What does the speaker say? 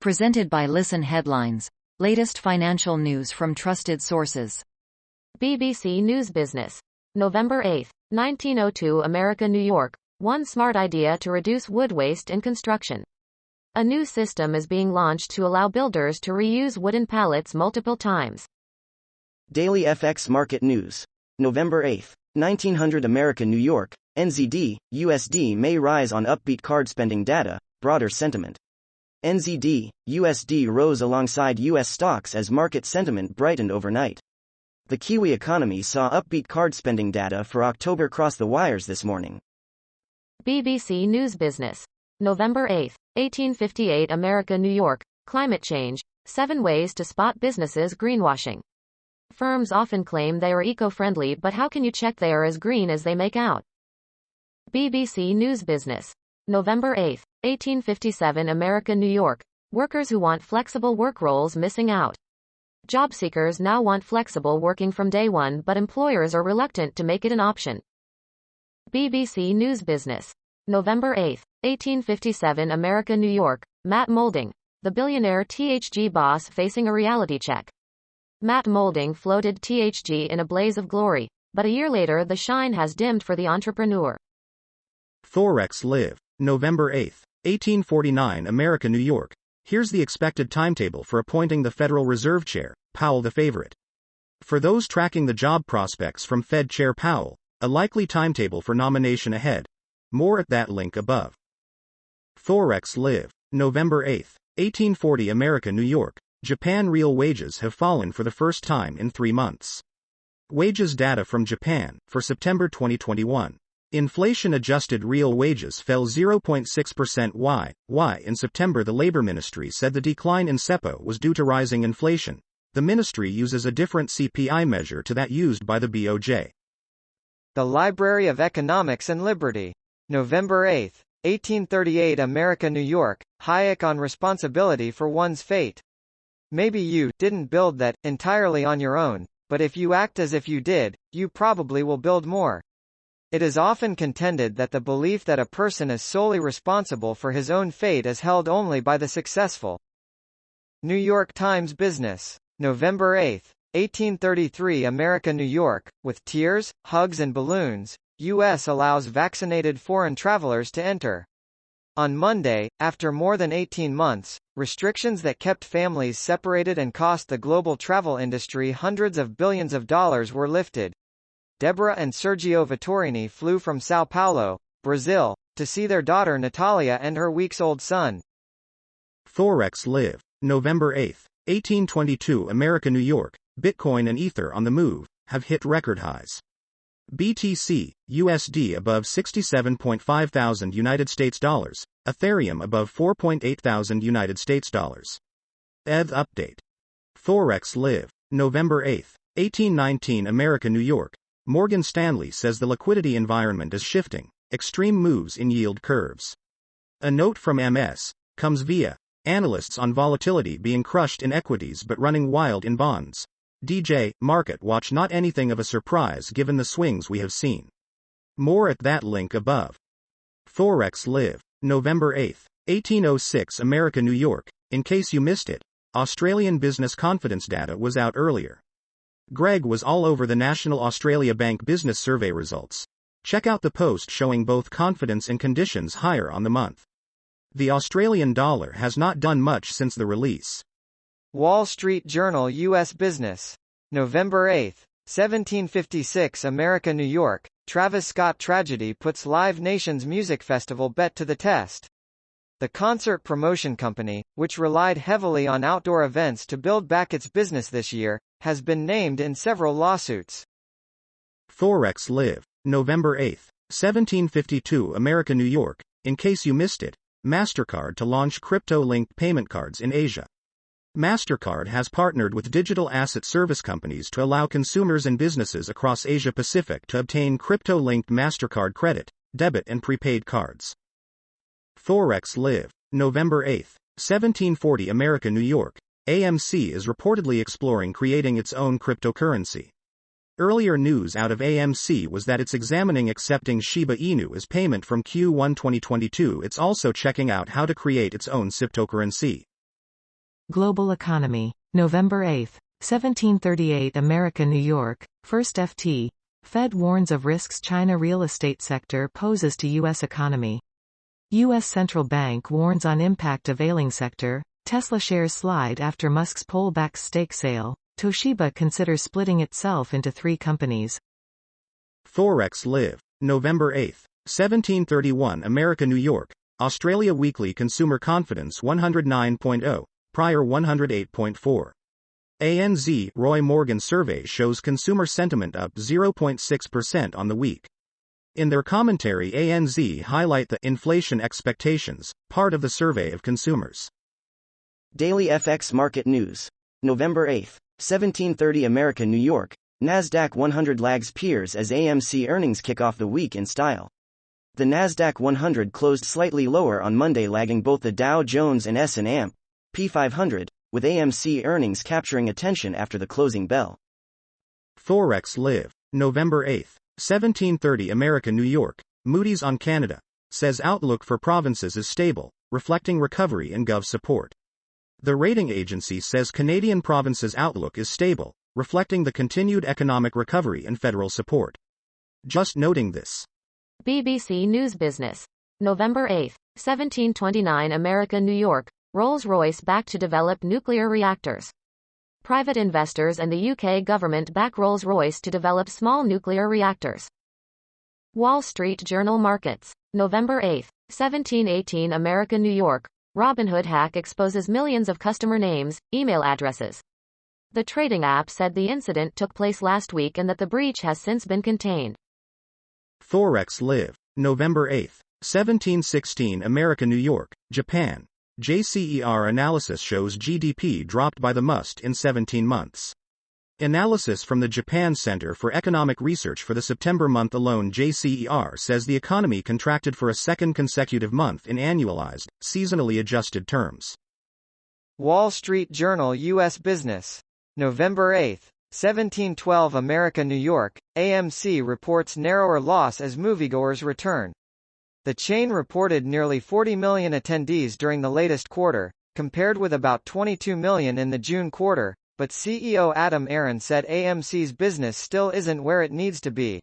Presented by Listen Headlines. Latest financial news from trusted sources. BBC News Business. November 8, 1902 America, New York. One smart idea to reduce wood waste in construction. A new system is being launched to allow builders to reuse wooden pallets multiple times. Daily FX Market News. November 8, 1900 America, New York. NZD, USD may rise on upbeat card spending data, broader sentiment. NZD, USD rose alongside US stocks as market sentiment brightened overnight. The Kiwi economy saw upbeat card spending data for October cross the wires this morning. BBC News Business. November 8, 1858 America, New York. Climate change. 7 ways to spot businesses greenwashing. Firms often claim they are eco-friendly, but how can you check they are as green as they make out? BBC News Business. November 8, 1857 America, New York. Workers who want flexible work roles missing out. Job seekers now want flexible working from day one, but employers are reluctant to make it an option. BBC News Business. November 8, 1857 America, New York. Moulding. The billionaire THG boss facing a reality check. Moulding floated THG in a blaze of glory, but a year later the shine has dimmed for the entrepreneur. Forex Live. November 8, 1849 America, New York. Here's the expected timetable for appointing the Federal Reserve Chair, Powell the favorite. For those tracking the job prospects from Fed Chair Powell, a likely timetable for nomination ahead. More at that link above. Forex Live. November 8, 1840 America, New York. Japan real wages have fallen for the first time in 3 months. Wages data from Japan, for September 2021. Inflation-adjusted real wages fell 0.6% YoY in September. The Labor Ministry said the decline in CEPO was due to rising inflation. The ministry uses a different CPI measure to that used by the BOJ. The Library of Economics and Liberty. November 8, 1838 America, New York. Hayek on responsibility for one's fate. Maybe you didn't build that entirely on your own, but if you act as if you did, you probably will build more. It is often contended that the belief that a person is solely responsible for his own fate is held only by the successful. New York Times Business. November 8, 1833 America, New York. With tears, hugs and balloons, U.S. allows vaccinated foreign travelers to enter. On Monday, after more than 18 months, restrictions that kept families separated and cost the global travel industry hundreds of billions of dollars were lifted. Deborah and Sergio Vittorini flew from São Paulo, Brazil, to see their daughter Natalia and her weeks-old son. Forex Live. November 8, 1822 America, New York. Bitcoin and Ether on the move, have hit record highs. BTC, USD above 67.5 thousand United States dollars, Ethereum above 4.8 thousand United States dollars. ETH update. Forex Live. November 8, 1819 America, New York. Morgan Stanley says the liquidity environment is shifting, extreme moves in yield curves. A note from MS comes via analysts on volatility being crushed in equities but running wild in bonds. DJ, Market Watch not anything of a surprise given the swings we have seen. More at that link above. Forex Live. November 8, 1806 America, New York. In case you missed it, Australian business confidence data was out earlier. Greg was all over the National Australia Bank business survey results. Check out the post showing both confidence and conditions higher on the month. The Australian dollar has not done much since the release. Wall Street Journal U.S. Business. November 8, 1756 America, New York. Travis Scott tragedy puts Live Nation's music festival bet to the test. The concert promotion company, which relied heavily on outdoor events to build back its business this year, has been named in several lawsuits. Forex Live. November 8, 1752 America, New York. In case you missed it, MasterCard to launch crypto-linked payment cards in Asia. MasterCard has partnered with digital asset service companies to allow consumers and businesses across Asia Pacific to obtain crypto-linked MasterCard credit, debit and prepaid cards. Forex Live. November 8, 1740 America, New York. AMC is reportedly exploring creating its own cryptocurrency. Earlier news out of AMC was that it's examining accepting Shiba Inu as payment from Q1 2022. It's also checking out how to create its own cryptocurrency. Global Economy. November 8, 1738 America New York, 1st FT. Fed warns of risks China real estate sector poses to U.S. economy. U.S. Central Bank warns on impact of ailing sector. Tesla shares slide after Musk's pullback stake sale. Toshiba considers splitting itself into 3 companies. Forex Live. November 8, 1731 America New York, Australia Weekly Consumer Confidence 109.0, prior 108.4. ANZ Roy Morgan survey shows consumer sentiment up 0.6% on the week. In their commentary, ANZ highlight the inflation expectations, part of the survey of consumers. Daily FX Market News. November 8, 1730 America New York, Nasdaq 100 lags peers as AMC earnings kick off the week in style. The Nasdaq 100 closed slightly lower on Monday, lagging both the Dow Jones and S&P 500, with AMC earnings capturing attention after the closing bell. Forex Live. November 8, 1730 America New York, Moody's on Canada, says outlook for provinces is stable, reflecting recovery and gov support. The rating agency says Canadian provinces' outlook is stable, reflecting the continued economic recovery and federal support. Just noting this. BBC News Business. November 8, 1729 America New York, Rolls-Royce back to develop nuclear reactors. Private investors and the UK government back Rolls-Royce to develop small nuclear reactors. Wall Street Journal Markets. November 8, 1718 America New York, Robinhood hack exposes millions of customer names, email addresses. The trading app said the incident took place last week and that the breach has since been contained. Forex Live. November 8, 1716 America New York, Japan. JCER analysis shows GDP dropped by the most in 17 months. Analysis from the Japan Center for Economic Research for the September month alone, JCER says the economy contracted for a second consecutive month in annualized, seasonally adjusted terms. Wall Street Journal U.S. Business. November 8, 1712 America New York, AMC reports narrower loss as moviegoers return. The chain reported nearly 40 million attendees during the latest quarter, compared with about 22 million in the June quarter, but CEO Adam Aron said AMC's business still isn't where it needs to be,